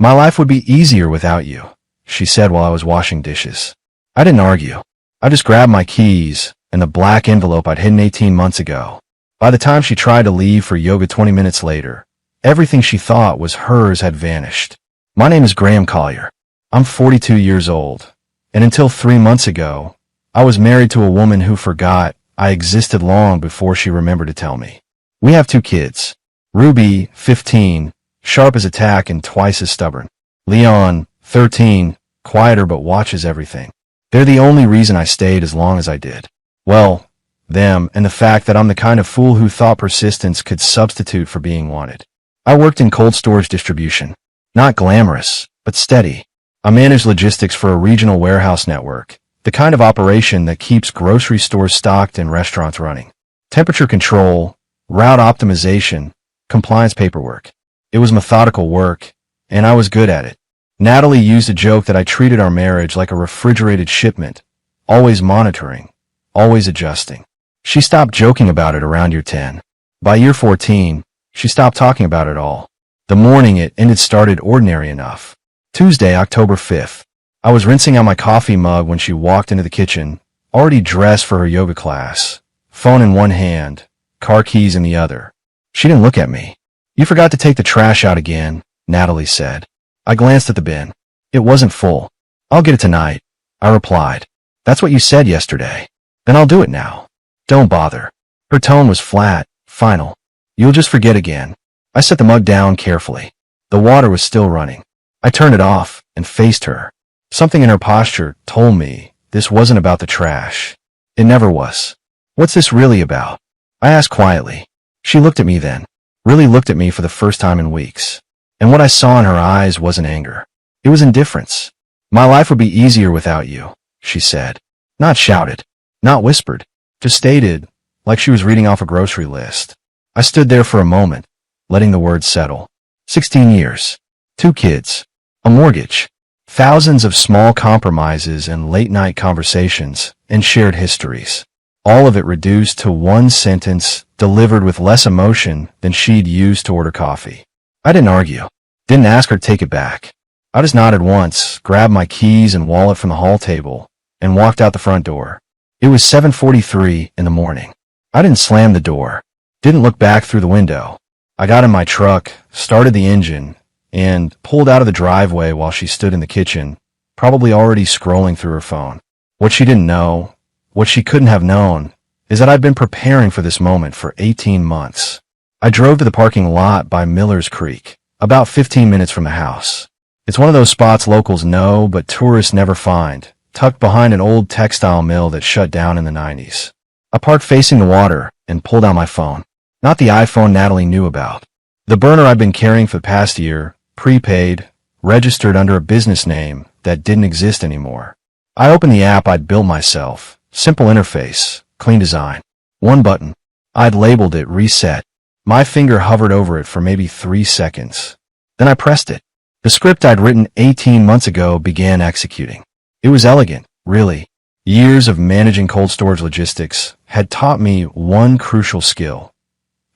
My life would be easier without you, she said while I was washing dishes. I didn't argue. I just grabbed my keys and the black envelope I'd hidden 18 months ago. By the time she tried to leave for yoga 20 minutes later, everything she thought was hers had vanished. My name is Graham Collier. I'm 42 years old, and until 3 months ago, I was married to a woman who forgot I existed long before she remembered to tell me. We have 2 kids. Ruby, 15, sharp as a tack and twice as stubborn. Leon, 13, quieter but watches everything. They're the only reason I stayed as long as I did. Well, them and the fact that I'm the kind of fool who thought persistence could substitute for being wanted. I worked in cold storage distribution. Not glamorous, but steady. I managed logistics for a regional warehouse network, the kind of operation that keeps grocery stores stocked and restaurants running. Temperature control, route optimization, compliance paperwork. It was methodical work, and I was good at it. Natalie used a joke that I treated our marriage like a refrigerated shipment, always monitoring, always adjusting. She stopped joking about it around year 10. By year 14, she stopped talking about it all. The morning it ended started ordinary enough. Tuesday, October 5th. I was rinsing out my coffee mug when she walked into the kitchen, already dressed for her yoga class, phone in one hand, car keys in the other. She didn't look at me. You forgot to take the trash out again, Natalie said. I glanced at the bin. It wasn't full. I'll get it tonight, I replied. That's what you said yesterday. Then I'll do it now. Don't bother. Her tone was flat, final. You'll just forget again. I set the mug down carefully. The water was still running. I turned it off and faced her. Something in her posture told me this wasn't about the trash. It never was. What's this really about? I asked quietly. She looked at me then. Really looked at me for the first time in weeks. And what I saw in her eyes wasn't anger. It was indifference. My life would be easier without you, she said. Not shouted. Not whispered. Just stated, like she was reading off a grocery list. I stood there for a moment, letting the words settle. 16 years. 2 kids. A mortgage. Thousands of small compromises and late-night conversations and shared histories. All of it reduced to one sentence delivered with less emotion than she'd used to order coffee. I didn't argue. Didn't ask her to take it back. I just nodded once, grabbed my keys and wallet from the hall table, and walked out the front door. It was 7:43 in the morning. I didn't slam the door. Didn't look back through the window. I got in my truck, started the engine, and pulled out of the driveway while she stood in the kitchen, probably already scrolling through her phone. What she didn't know, what she couldn't have known, is that I'd been preparing for this moment for 18 months. I drove to the parking lot by Miller's Creek, about 15 minutes from the house. It's one of those spots locals know but tourists never find, tucked behind an old textile mill that shut down in the 90s. I parked facing the water and pulled out my phone. Not the iPhone Natalie knew about. The burner I'd been carrying for the past year, prepaid, registered under a business name that didn't exist anymore. I opened the app I'd built myself. Simple interface, clean design. One button. I'd labeled it Reset. My finger hovered over it for maybe 3 seconds. Then I pressed it. The script I'd written 18 months ago began executing. It was elegant, really. Years of managing cold storage logistics had taught me one crucial skill: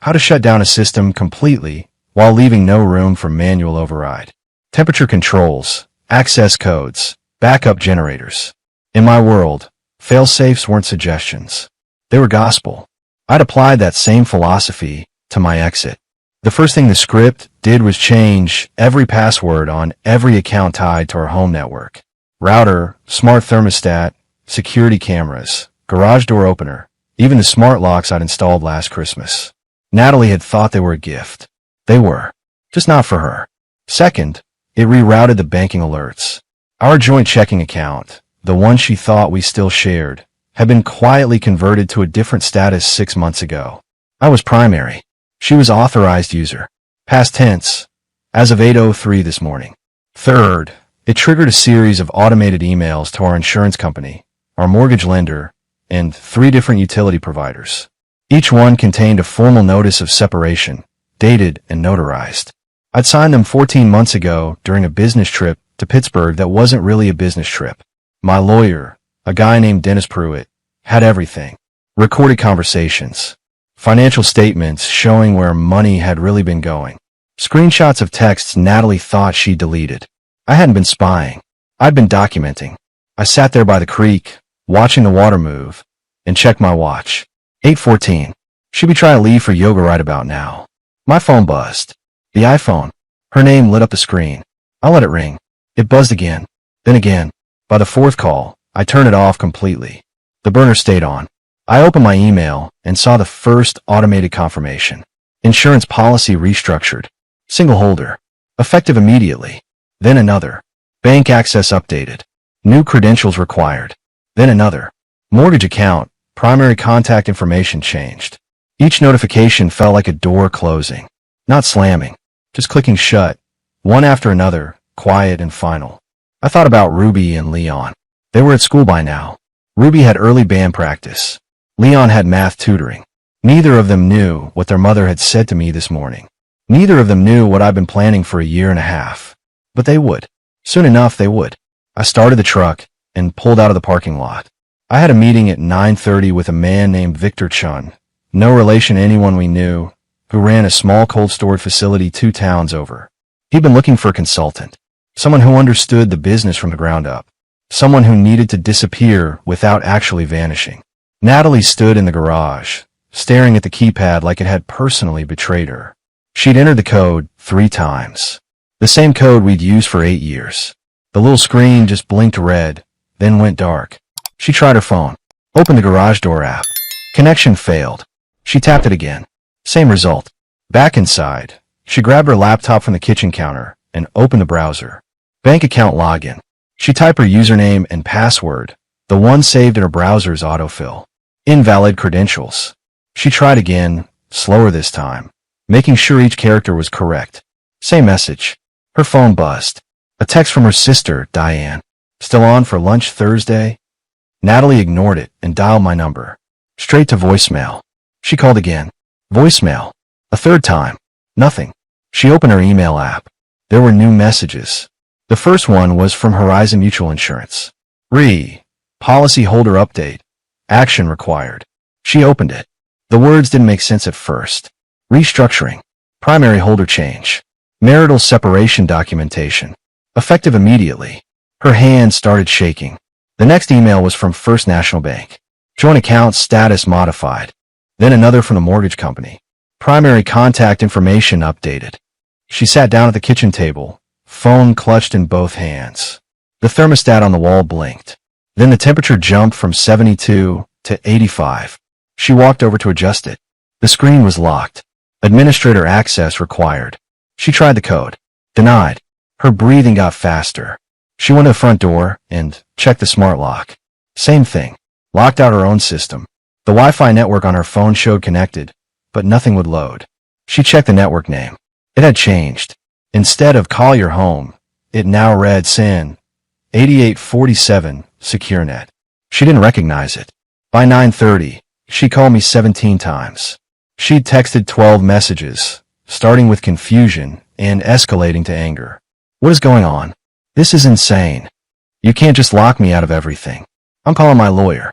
how to shut down a system completely while leaving no room for manual override. Temperature controls, access codes, backup generators. In my world, fail-safes weren't suggestions. They were gospel. I'd applied that same philosophy to my exit. The first thing the script did was change every password on every account tied to our home network. Router, smart thermostat, security cameras, garage door opener, even the smart locks I'd installed last Christmas. Natalie had thought they were a gift. They were. Just not for her. Second, it rerouted the banking alerts. Our joint checking account, the one she thought we still shared, had been quietly converted to a different status 6 months ago. I was primary. She was authorized user. Past tense, as of 8:03 this morning. Third, it triggered a series of automated emails to our insurance company, our mortgage lender, and 3 different utility providers. Each one contained a formal notice of separation, dated and notarized. I'd signed them 14 months ago during a business trip to Pittsburgh that wasn't really a business trip. My lawyer, a guy named Dennis Pruitt, had everything. Recorded conversations. Financial statements showing where money had really been going. Screenshots of texts Natalie thought she deleted. I hadn't been spying. I'd been documenting. I sat there by the creek, watching the water move, and checked my watch. 8:14. She'd be trying to leave for yoga right about now. My phone buzzed. The iPhone. Her name lit up the screen. I let it ring. It buzzed again. Then again. By the fourth call, I turned it off completely. The burner stayed on. I opened my email and saw the first automated confirmation. Insurance policy restructured. Single holder. Effective immediately. Then another. Bank access updated. New credentials required. Then another. Mortgage account. Primary contact information changed. Each notification felt like a door closing. Not slamming. Just clicking shut. One after another. Quiet and final. I thought about Ruby and Leon. They were at school by now. Ruby had early band practice. Leon had math tutoring. Neither of them knew what their mother had said to me this morning. Neither of them knew what I'd been planning for a year and a half. But they would. Soon enough, they would. I started the truck and pulled out of the parking lot. I had a meeting at 9:30 with a man named Victor Chun, no relation to anyone we knew, who ran a small cold storage facility 2 towns over. He'd been looking for a consultant, someone who understood the business from the ground up, someone who needed to disappear without actually vanishing. Natalie stood in the garage, staring at the keypad like it had personally betrayed her. She'd entered the code 3 times. The same code we'd used for 8 years. The little screen just blinked red, then went dark. She tried her phone. Opened the garage door app. Connection failed. She tapped it again. Same result. Back inside, she grabbed her laptop from the kitchen counter and opened the browser. Bank account login. She typed her username and password, the one saved in her browser's autofill. Invalid credentials. She tried again, slower this time, making sure each character was correct. Same message. Her phone buzzed. A text from her sister, Diane. Still on for lunch Thursday? Natalie ignored it and dialed my number. Straight to voicemail. She called again. Voicemail. A third time. Nothing. She opened her email app. There were new messages. The first one was from Horizon Mutual Insurance. Policy holder update. Action required. She opened it. The words didn't make sense at first. Restructuring. Primary holder change. Marital separation documentation. Effective immediately. Her hand started shaking. The next email was from First National Bank. Joint account status modified. Then another from the mortgage company. Primary contact information updated. She sat down at the kitchen table, phone clutched in both hands. The thermostat on the wall blinked. Then the temperature jumped from 72 to 85. She walked over to adjust it. The screen was locked. Administrator access required. She tried the code. Denied. Her breathing got faster. She went to the front door and checked the smart lock. Same thing. Locked out her own system. The Wi-Fi network on her phone showed connected, but nothing would load. She checked the network name. It had changed. Instead of Call Your Home, it now read SAN 8847 SecureNet. She didn't recognize it. By 9:30, she called me 17 times. She'd texted 12 messages, starting with confusion and escalating to anger. What is going on? This is insane. You can't just lock me out of everything. I'm calling my lawyer.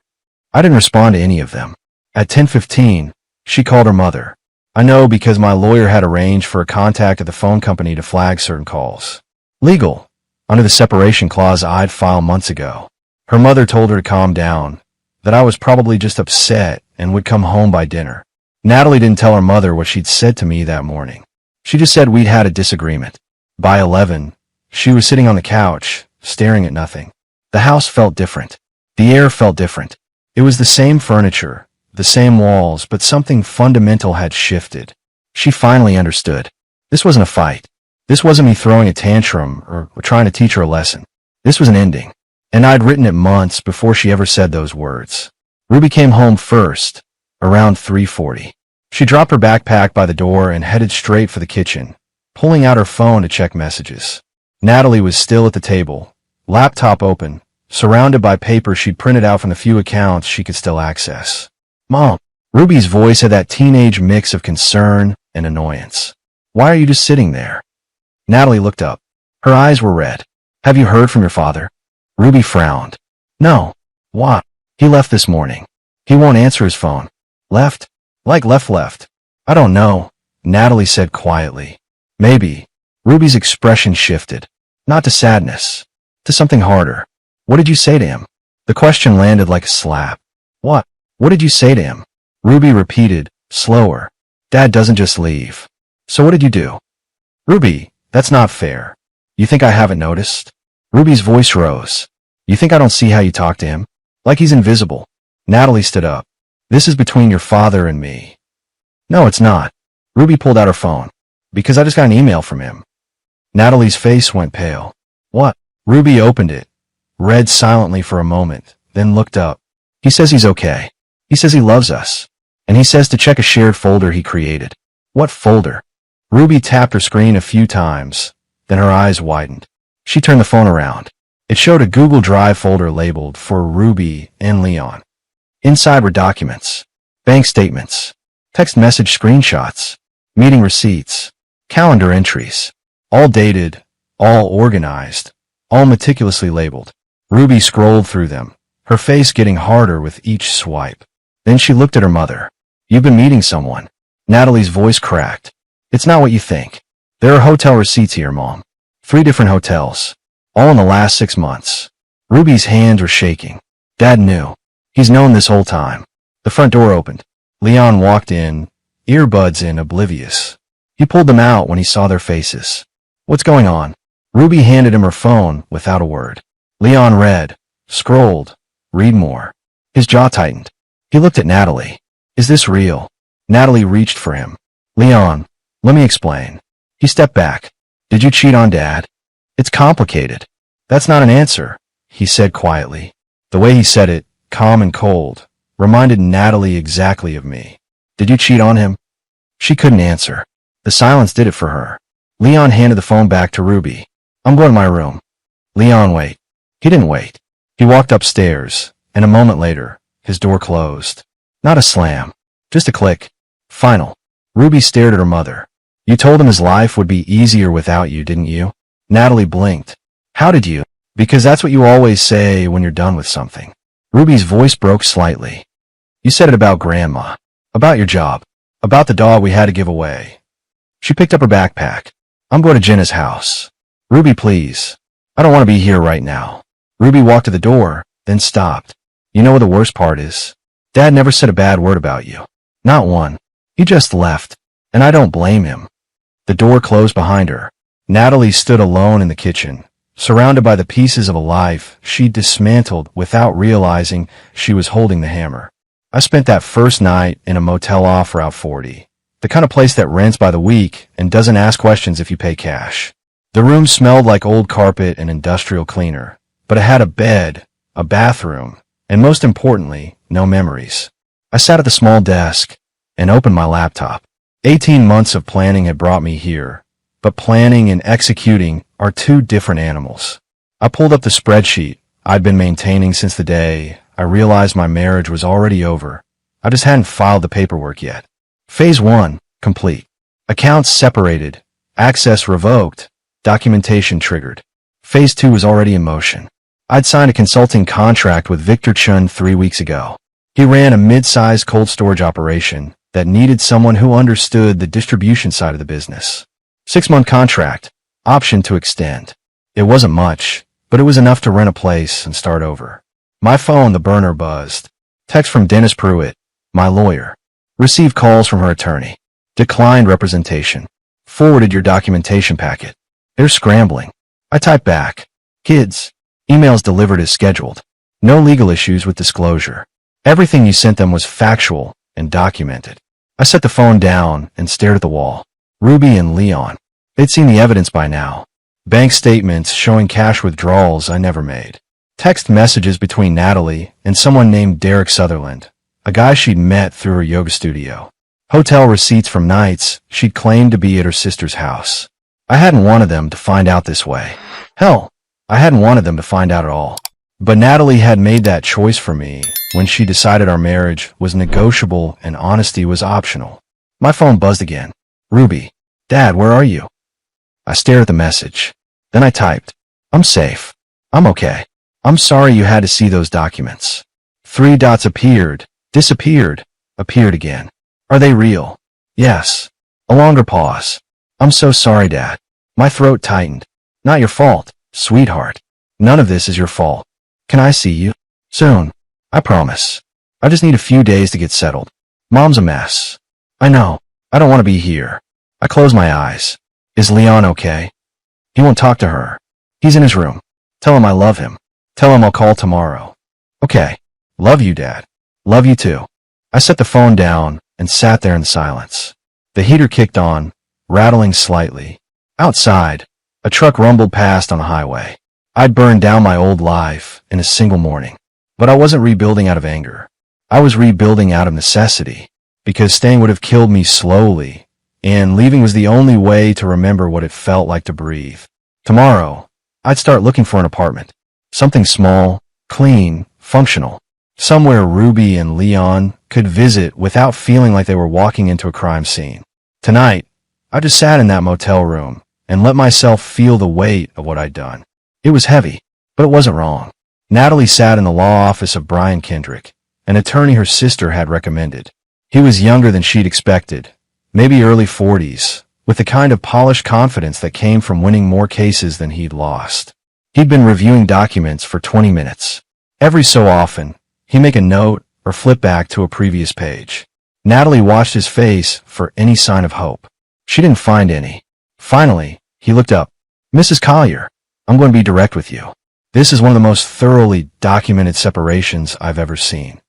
I didn't respond to any of them. At 10:15, she called her mother. I know because my lawyer had arranged for a contact at the phone company to flag certain calls. Legal. Under the separation clause I'd filed months ago. Her mother told her to calm down, that I was probably just upset and would come home by dinner. Natalie didn't tell her mother what she'd said to me that morning. She just said we'd had a disagreement. By 11, she was sitting on the couch, staring at nothing. The house felt different. The air felt different. It was the same furniture, the same walls, but something fundamental had shifted. She finally understood. This wasn't a fight. This wasn't me throwing a tantrum or trying to teach her a lesson. This was an ending. And I'd written it months before she ever said those words. Ruby came home first, around 3:40. She dropped her backpack by the door and headed straight for the kitchen, pulling out her phone to check messages. Natalie was still at the table, laptop open, surrounded by paper she'd printed out from the few accounts she could still access. Mom. Ruby's voice had that teenage mix of concern and annoyance. Why are you just sitting there? Natalie looked up. Her eyes were red. Have you heard from your father? Ruby frowned. No. What? He left this morning. He won't answer his phone. Left? Like left. I don't know, Natalie said quietly. Maybe. Ruby's expression shifted. Not to sadness. To something harder. What did you say to him? The question landed like a slap. What? What did you say to him? Ruby repeated, slower. Dad doesn't just leave. So what did you do? Ruby, that's not fair. You think I haven't noticed? Ruby's voice rose. You think I don't see how you talk to him? Like he's invisible. Natalie stood up. This is between your father and me. No, it's not. Ruby pulled out her phone. Because I just got an email from him. Natalie's face went pale. What? Ruby opened it, read silently for a moment, then looked up. He says he's okay. He says he loves us. And he says to check a shared folder he created. What folder? Ruby tapped her screen a few times, then her eyes widened. She turned the phone around. It showed a Google Drive folder labeled for Ruby and Leon. Inside were documents, bank statements, text message screenshots, meeting receipts, calendar entries, all dated, all organized, all meticulously labeled. Ruby scrolled through them, her face getting harder with each swipe. Then she looked at her mother. You've been meeting someone. Natalie's voice cracked. It's not what you think. There are hotel receipts here, Mom. 3 different hotels. All in the last 6 months. Ruby's hands were shaking. Dad knew. He's known this whole time. The front door opened. Leon walked in, earbuds in, oblivious. He pulled them out when he saw their faces. What's going on? Ruby handed him her phone without a word. Leon read, scrolled, read more. His jaw tightened. He looked at Natalie. Is this real? Natalie reached for him. Leon, let me explain. He stepped back. Did you cheat on Dad? It's complicated. That's not an answer, he said quietly. The way he said it, calm and cold, reminded Natalie exactly of me. Did you cheat on him? She couldn't answer. The silence did it for her. Leon handed the phone back to Ruby. I'm going to my room. Leon, wait. He didn't wait. He walked upstairs, and a moment later, his door closed. Not a slam. Just a click. Final. Ruby stared at her mother. You told him his life would be easier without you, didn't you? Natalie blinked. How did you? Because that's what you always say when you're done with something. Ruby's voice broke slightly. You said it about Grandma. About your job. About the dog we had to give away. She picked up her backpack. I'm going to Jenna's house. Ruby, please. I don't want to be here right now. Ruby walked to the door, then stopped. You know what the worst part is? Dad never said a bad word about you. Not one. He just left. And I don't blame him. The door closed behind her. Natalie stood alone in the kitchen, surrounded by the pieces of a life she'd dismantled without realizing she was holding the hammer. I spent that first night in a motel off Route 40. The kind of place that rents by the week and doesn't ask questions if you pay cash. The room smelled like old carpet and industrial cleaner, but it had a bed, a bathroom, and most importantly, no memories. I sat at the small desk and opened my laptop. 18 months of planning had brought me here, but planning and executing are 2 different animals. I pulled up the spreadsheet I'd been maintaining since the day I realized my marriage was already over. I just hadn't filed the paperwork yet. Phase 1, complete. Accounts separated, access revoked, documentation triggered. Phase 2 was already in motion. I'd signed a consulting contract with Victor Chun 3 weeks ago. He ran a mid-sized cold storage operation that needed someone who understood the distribution side of the business. 6-month contract, option to extend. It wasn't much, but it was enough to rent a place and start over. My phone, the burner, buzzed. Text from Dennis Pruitt, my lawyer. Received calls from her attorney. Declined representation. Forwarded your documentation packet. They're scrambling. I typed back. Kids. Emails delivered as scheduled. No legal issues with disclosure. Everything you sent them was factual and documented. I set the phone down and stared at the wall. Ruby and Leon. They'd seen the evidence by now. Bank statements showing cash withdrawals I never made. Text messages between Natalie and someone named Derek Sutherland, a guy she'd met through her yoga studio. Hotel receipts from nights she'd claimed to be at her sister's house. I hadn't wanted them to find out this way. Hell, I hadn't wanted them to find out at all. But Natalie had made that choice for me when she decided our marriage was negotiable and honesty was optional. My phone buzzed again. Ruby, Dad, where are you? I stared at the message. Then I typed, I'm safe. I'm okay. I'm sorry you had to see those documents. 3 dots appeared, disappeared, appeared again. Are they real? Yes. A longer pause. I'm so sorry, Dad. My throat tightened. Not your fault, sweetheart. None of this is your fault. Can I see you? Soon. I promise. I just need a few days to get settled. Mom's a mess. I know. I don't want to be here. I close my eyes. Is Leon okay? He won't talk to her. He's in his room. Tell him I love him. Tell him I'll call tomorrow. Okay. Love you, Dad. Love you too. I set the phone down and sat there in silence. The heater kicked on, rattling slightly. Outside, a truck rumbled past on the highway. I'd burned down my old life in a single morning. But I wasn't rebuilding out of anger. I was rebuilding out of necessity, because staying would have killed me slowly, and leaving was the only way to remember what it felt like to breathe. Tomorrow, I'd start looking for an apartment. Something small, clean, functional. Somewhere Ruby and Leon could visit without feeling like they were walking into a crime scene. Tonight, I just sat in that motel room and let myself feel the weight of what I'd done. It was heavy, but it wasn't wrong. Natalie sat in the law office of Brian Kendrick, an attorney her sister had recommended. He was younger than she'd expected, maybe early 40s, with the kind of polished confidence that came from winning more cases than he'd lost. He'd been reviewing documents for 20 minutes. Every so often, he'd make a note or flip back to a previous page. Natalie watched his face for any sign of hope. She didn't find any. Finally, he looked up. Mrs. Collier, I'm going to be direct with you. This is one of the most thoroughly documented separations I've ever seen.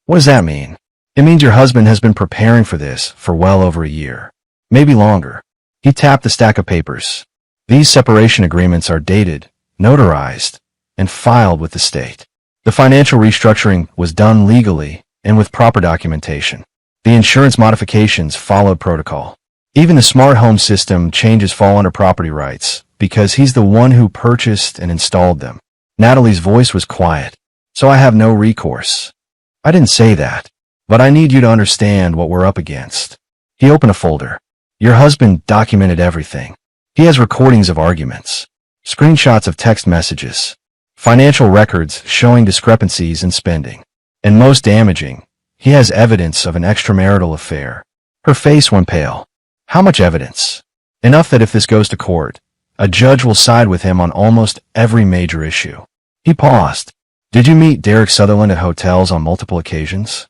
What does that mean? It means your husband has been preparing for this for well over a year. Maybe longer. He tapped the stack of papers. These separation agreements are dated, notarized, and filed with the state. The financial restructuring was done legally and with proper documentation. The insurance modifications followed protocol. Even the smart home system changes fall under property rights because he's the one who purchased and installed them. Natalie's voice was quiet, so I have no recourse. I didn't say that, but I need you to understand what we're up against. He opened a folder. Your husband documented everything. He has recordings of arguments, screenshots of text messages, financial records showing discrepancies in spending, and most damaging, he has evidence of an extramarital affair. Her face went pale. How much evidence? Enough that if this goes to court, a judge will side with him on almost every major issue. He paused. Did you meet Derek Sutherland at hotels on multiple occasions?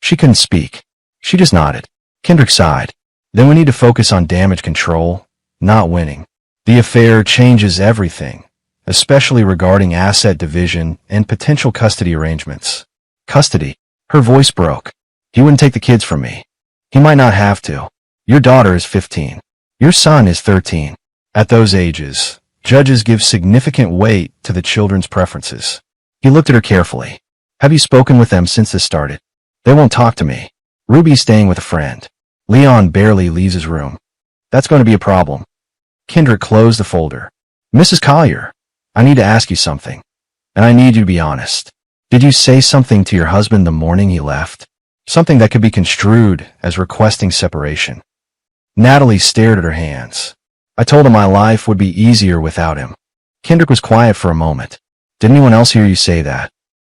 She couldn't speak. She just nodded. Kendrick sighed. Then we need to focus on damage control, not winning. The affair changes everything, especially regarding asset division and potential custody arrangements. Custody. Her voice broke. He wouldn't take the kids from me. He might not have to. Your daughter is 15. Your son is 13. At those ages, judges give significant weight to the children's preferences. He looked at her carefully. Have you spoken with them since this started? They won't talk to me. Ruby's staying with a friend. Leon barely leaves his room. That's going to be a problem. Kendrick closed the folder. Mrs. Collier, I need to ask you something, and I need you to be honest. Did you say something to your husband the morning he left? Something that could be construed as requesting separation. Natalie stared at her hands. I told him my life would be easier without him. Kendrick was quiet for a moment. Did anyone else hear you say that?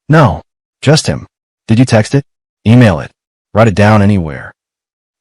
No, just him. Did you text it? Email it? Write it down anywhere?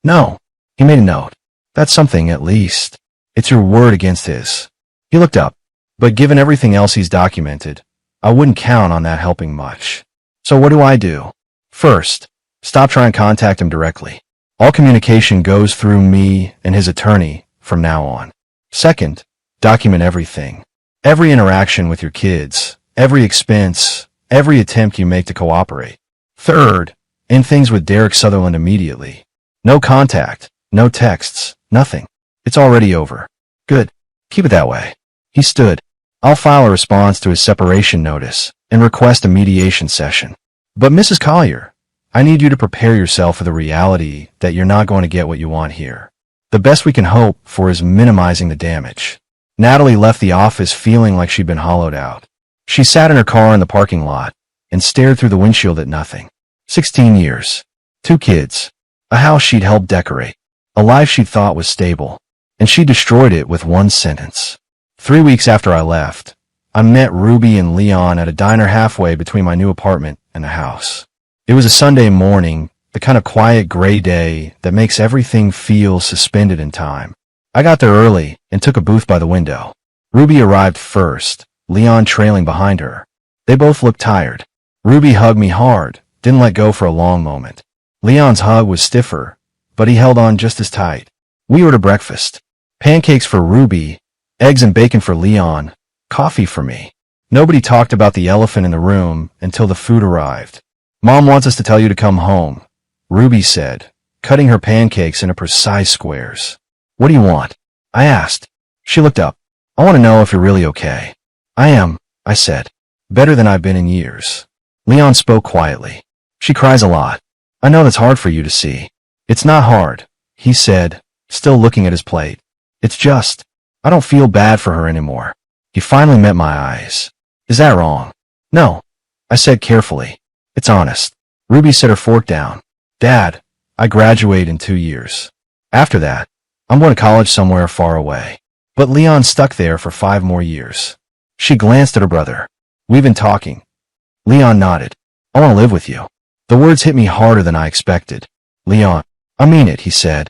No. He made a note. That's something, at least. It's your word against his. He looked up. But given everything else he's documented, I wouldn't count on that helping much. So what do? First, stop trying to contact him directly. All communication goes through me and his attorney from now on. Second, document everything. Every interaction with your kids, every expense, every attempt you make to cooperate. Third, end things with Derek Sutherland immediately. No contact, no texts, nothing. It's already over. Good. Keep it that way. He stood. I'll file a response to his separation notice and request a mediation session. But Mrs. Collier, I need you to prepare yourself for the reality that you're not going to get what you want here. The best we can hope for is minimizing the damage. Natalie left the office feeling like she'd been hollowed out. She sat in her car in the parking lot and stared through the windshield at nothing. 16 years. 2 kids. A house she'd helped decorate. A life she'd thought was stable. And she destroyed it with one sentence. 3 weeks after I left, I met Ruby and Leon at a diner halfway between my new apartment and the house. It was a Sunday morning, the kind of quiet gray day that makes everything feel suspended in time. I got there early and took a booth by the window. Ruby arrived first, Leon trailing behind her. They both looked tired. Ruby hugged me hard, didn't let go for a long moment. Leon's hug was stiffer, but he held on just as tight. We ordered breakfast. Pancakes for Ruby, eggs and bacon for Leon, coffee for me. Nobody talked about the elephant in the room until the food arrived. Mom wants us to tell you to come home, Ruby said, cutting her pancakes into precise squares. What do you want? I asked. She looked up. I want to know if you're really okay. I am, I said. Better than I've been in years. Leon spoke quietly. She cries a lot. I know that's hard for you to see. It's not hard, he said, still looking at his plate. It's just, I don't feel bad for her anymore. He finally met my eyes. Is that wrong? No, I said carefully. It's honest. Ruby set her fork down. Dad, I graduate in 2 years. After that, I'm going to college somewhere far away. But Leon stuck there for 5 more years. She glanced at her brother. We've been talking. Leon nodded. I want to live with you. The words hit me harder than I expected. Leon, I mean it, he said.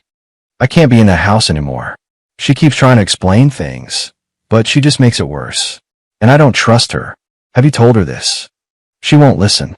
I can't be in that house anymore. She keeps trying to explain things, but she just makes it worse. And I don't trust her. Have you told her this? She won't listen.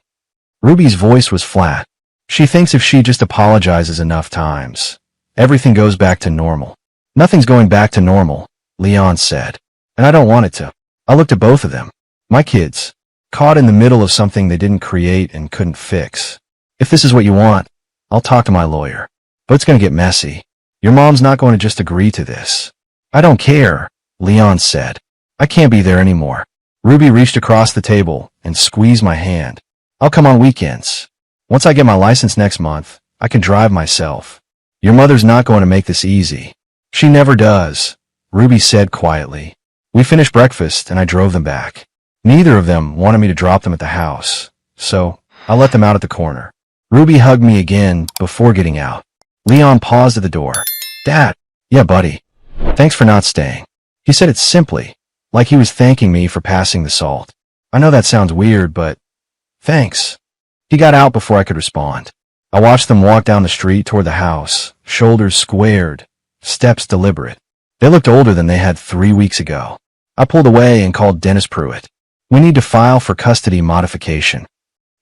Ruby's voice was flat. She thinks if she just apologizes enough times, everything goes back to normal. Nothing's going back to normal, Leon said. And I don't want it to. I looked at both of them. My kids. Caught in the middle of something they didn't create and couldn't fix. If this is what you want, I'll talk to my lawyer. But it's going to get messy. Your mom's not going to just agree to this. I don't care, Leon said. I can't be there anymore. Ruby reached across the table and squeezed my hand. I'll come on weekends. Once I get my license next month, I can drive myself. Your mother's not going to make this easy. She never does, Ruby said quietly. We finished breakfast and I drove them back. Neither of them wanted me to drop them at the house, so I let them out at the corner. Ruby hugged me again before getting out. Leon paused at the door. Dad. Yeah, buddy. Thanks for not staying. He said it simply, like he was thanking me for passing the salt. I know that sounds weird, but thanks. He got out before I could respond. I watched them walk down the street toward the house, shoulders squared, steps deliberate. They looked older than they had 3 weeks ago. I pulled away and called Dennis Pruitt. We need to file for custody modification.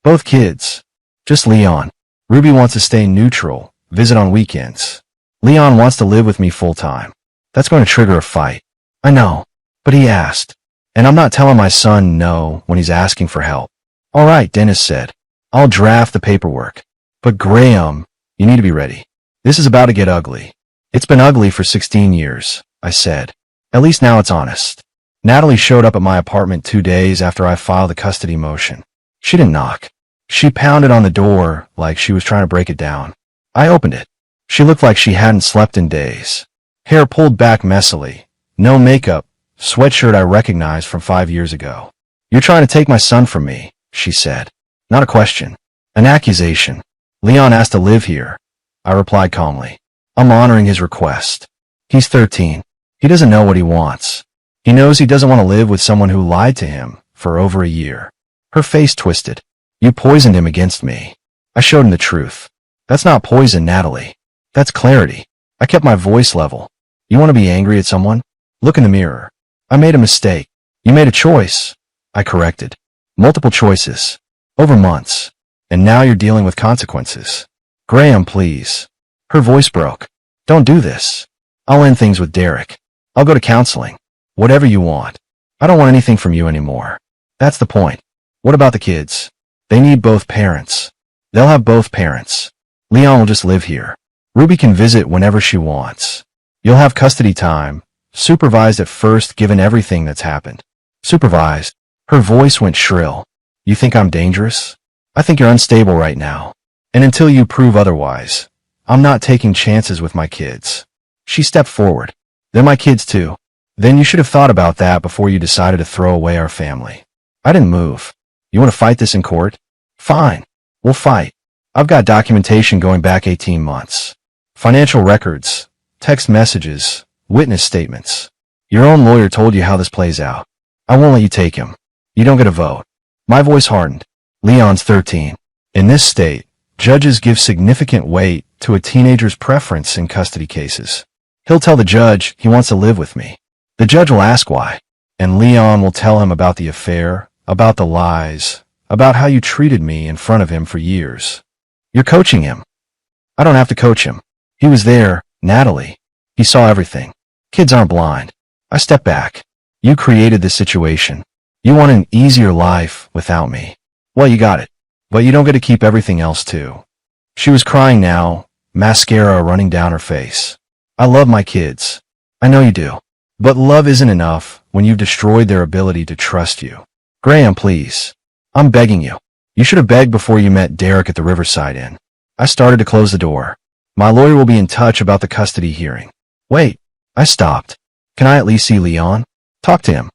Both kids. Just Leon. Ruby wants to stay neutral, visit on weekends. Leon wants to live with me full-time. That's going to trigger a fight. I know, but he asked. And I'm not telling my son no when he's asking for help. All right, Dennis said. I'll draft the paperwork. But Graham, you need to be ready. This is about to get ugly. It's been ugly for 16 years, I said. At least now it's honest. Natalie showed up at my apartment 2 days after I filed the custody motion. She didn't knock. She pounded on the door like she was trying to break it down. I opened it. She looked like she hadn't slept in days. Hair pulled back messily. No makeup. Sweatshirt I recognized from 5 years ago. You're trying to take my son from me, she said. Not a question. An accusation. Leon asked to live here. I replied calmly. I'm honoring his request. He's 13. He doesn't know what he wants. He knows he doesn't want to live with someone who lied to him for over a year. Her face twisted. You poisoned him against me. I showed him the truth. That's not poison, Natalie. That's clarity. I kept my voice level. You want to be angry at someone? Look in the mirror. I made a mistake. You made a choice. I corrected. Multiple choices. Over months. And now you're dealing with consequences. Graham, please. Her voice broke. Don't do this. I'll end things with Derek. I'll go to counseling. Whatever you want. I don't want anything from you anymore. That's the point. What about the kids? They need both parents. They'll have both parents. Leon will just live here. Ruby can visit whenever she wants. You'll have custody time, supervised at first given everything that's happened. Supervised. Her voice went shrill. You think I'm dangerous? I think you're unstable right now. And until you prove otherwise, I'm not taking chances with my kids. She stepped forward. They're my kids too. Then you should have thought about that before you decided to throw away our family. I didn't move. You want to fight this in court? Fine. We'll fight. I've got documentation going back 18 months. Financial records, text messages, witness statements. Your own lawyer told you how this plays out. I won't let you take him. You don't get a vote. My voice hardened. Leon's 13. In this state, judges give significant weight to a teenager's preference in custody cases. He'll tell the judge he wants to live with me. The judge will ask why, and Leon will tell him about the affair, about the lies, about how you treated me in front of him for years. You're coaching him. I don't have to coach him. He was there, Natalie. He saw everything. Kids aren't blind. I stepped back. You created this situation. You want an easier life without me. Well, you got it. But you don't get to keep everything else too. She was crying now, mascara running down her face. I love my kids. I know you do. But love isn't enough when you've destroyed their ability to trust you. Graham, please. I'm begging you. You should have begged before you met Derek at the Riverside Inn. I started to close the door. My lawyer will be in touch about the custody hearing. Wait. I stopped. Can I at least see Leon? Talk to him.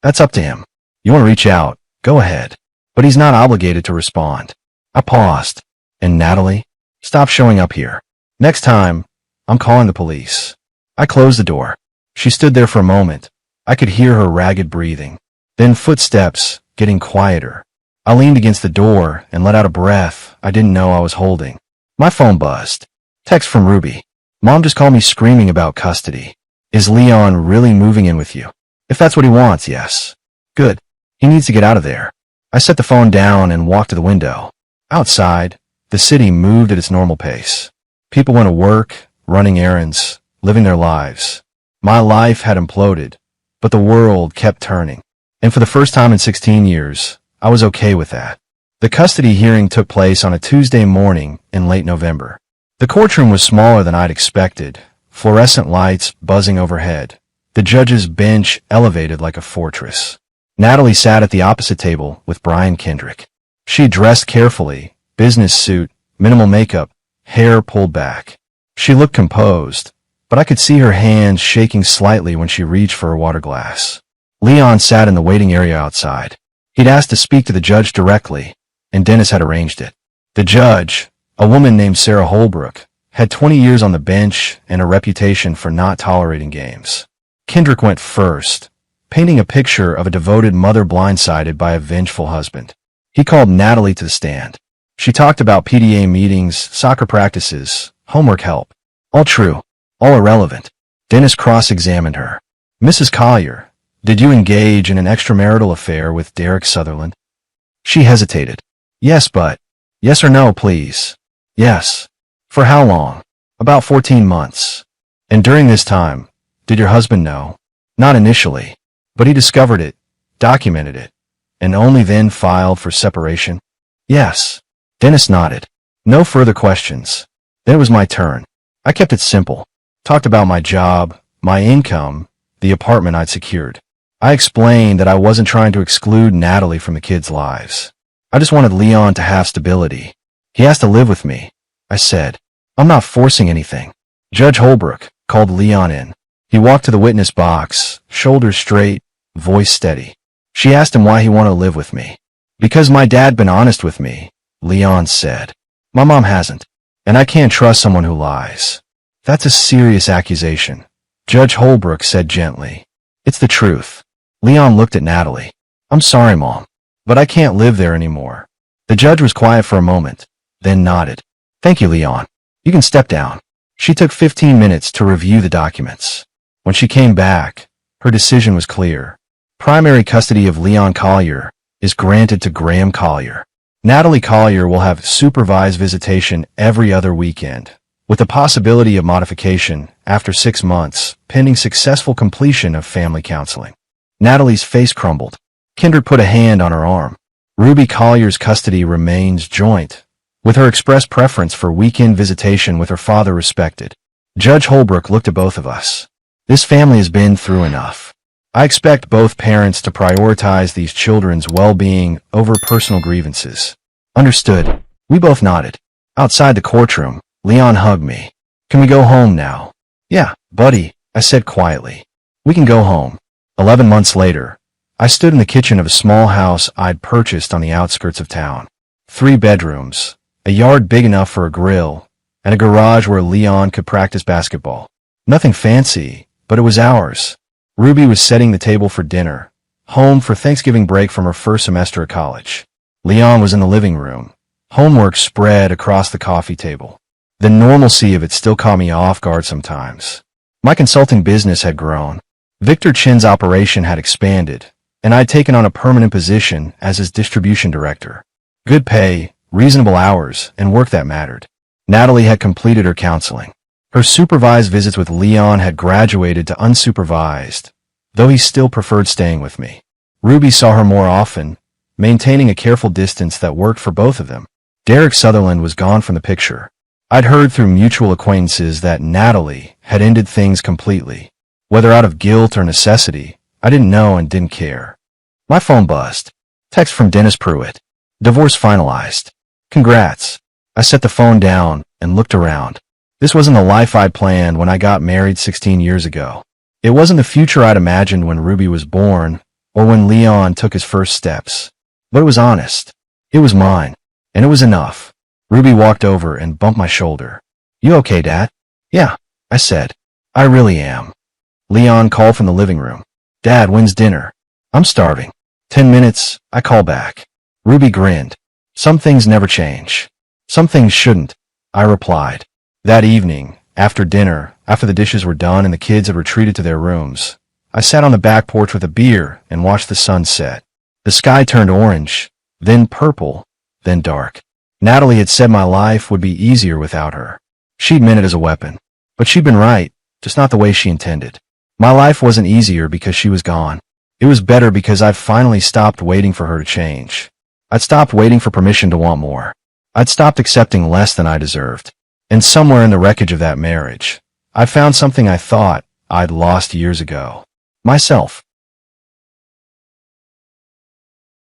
That's up to him. You want to reach out? Go ahead. But he's not obligated to respond. I paused. And Natalie? Stop showing up here. Next time, I'm calling the police. I closed the door. She stood there for a moment. I could hear her ragged breathing. Then footsteps, getting quieter. I leaned against the door and let out a breath I didn't know I was holding. My phone buzzed. Text from Ruby. Mom just called me screaming about custody. Is Leon really moving in with you? If that's what he wants, yes. Good. He needs to get out of there. I set the phone down and walked to the window. Outside, the city moved at its normal pace. People went to work, running errands, living their lives. My life had imploded, but the world kept turning. And for the first time in 16 years, I was okay with that. The custody hearing took place on a Tuesday morning in late November. The courtroom was smaller than I'd expected, fluorescent lights buzzing overhead. The judge's bench elevated like a fortress. Natalie sat at the opposite table with Brian Kendrick. She dressed carefully, business suit, minimal makeup, hair pulled back. She looked composed, but I could see her hands shaking slightly when she reached for her water glass. Leon sat in the waiting area outside. He'd asked to speak to the judge directly, and Dennis had arranged it. The judge, a woman named Sarah Holbrook, had 20 years on the bench and a reputation for not tolerating games. Kendrick went first, painting a picture of a devoted mother blindsided by a vengeful husband. He called Natalie to the stand. She talked about PDA meetings, soccer practices, homework help. All true, all irrelevant. Dennis cross-examined her. Mrs. Collier, did you engage in an extramarital affair with Derek Sutherland? She hesitated. Yes, but. Yes or no, please. Yes. For how long? About 14 months. And during this time, did your husband know? Not initially, but he discovered it, documented it, and only then filed for separation? Yes. Dennis nodded. No further questions. Then it was my turn. I kept it simple. Talked about my job, my income, the apartment I'd secured. I explained that I wasn't trying to exclude Natalie from the kids' lives. I just wanted Leon to have stability. He has to live with me, I said. I'm not forcing anything. Judge Holbrook called Leon in. He walked to the witness box, shoulders straight, voice steady. She asked him why he wanted to live with me. Because my dad'd been honest with me, Leon said. My mom hasn't, and I can't trust someone who lies. That's a serious accusation, Judge Holbrook said gently. It's the truth. Leon looked at Natalie. I'm sorry, Mom, but I can't live there anymore. The judge was quiet for a moment, then nodded. Thank you, Leon. You can step down. She took 15 minutes to review the documents. When she came back, her decision was clear. Primary custody of Leon Collier is granted to Graham Collier. Natalie Collier will have supervised visitation every other weekend, with the possibility of modification after 6 months, pending successful completion of family counseling. Natalie's face crumbled. Kendrick put a hand on her arm. Ruby Collier's custody remains joint, with her express preference for weekend visitation with her father respected. Judge Holbrook looked at both of us. This family has been through enough. I expect both parents to prioritize these children's well-being over personal grievances. Understood. We both nodded. Outside the courtroom, Leon hugged me. Can we go home now? Yeah, buddy, I said quietly. We can go home. 11 months later, I stood in the kitchen of a small house I'd purchased on the outskirts of town. 3 bedrooms, a yard big enough for a grill, and a garage where Leon could practice basketball. Nothing fancy, but it was ours. Ruby was setting the table for dinner, home for Thanksgiving break from her first semester at college. Leon was in the living room, homework spread across the coffee table. The normalcy of it still caught me off guard sometimes. My consulting business had grown. Victor Chin's operation had expanded, and I'd taken on a permanent position as his distribution director. Good pay, reasonable hours, and work that mattered. Natalie had completed her counseling. Her supervised visits with Leon had graduated to unsupervised, though he still preferred staying with me. Ruby saw her more often, maintaining a careful distance that worked for both of them. Derek Sutherland was gone from the picture. I'd heard through mutual acquaintances that Natalie had ended things completely. Whether out of guilt or necessity, I didn't know and didn't care. My phone buzzed. Text from Dennis Pruitt. Divorce finalized. Congrats. I set the phone down and looked around. This wasn't the life I'd planned when I got married 16 years ago. It wasn't the future I'd imagined when Ruby was born or when Leon took his first steps. But it was honest. It was mine. And it was enough. Ruby walked over and bumped my shoulder. You okay, Dad? Yeah, I said. I really am. Leon called from the living room. Dad, when's dinner? I'm starving. 10 minutes, I call back. Ruby grinned. Some things never change. Some things shouldn't, I replied. That evening, after dinner, after the dishes were done and the kids had retreated to their rooms, I sat on the back porch with a beer and watched the sun set. The sky turned orange, then purple, then dark. Natalie had said my life would be easier without her. She'd meant it as a weapon. But she'd been right, just not the way she intended. My life wasn't easier because she was gone. It was better because I'd finally stopped waiting for her to change. I'd stopped waiting for permission to want more. I'd stopped accepting less than I deserved. And somewhere in the wreckage of that marriage, I found something I thought I'd lost years ago. Myself.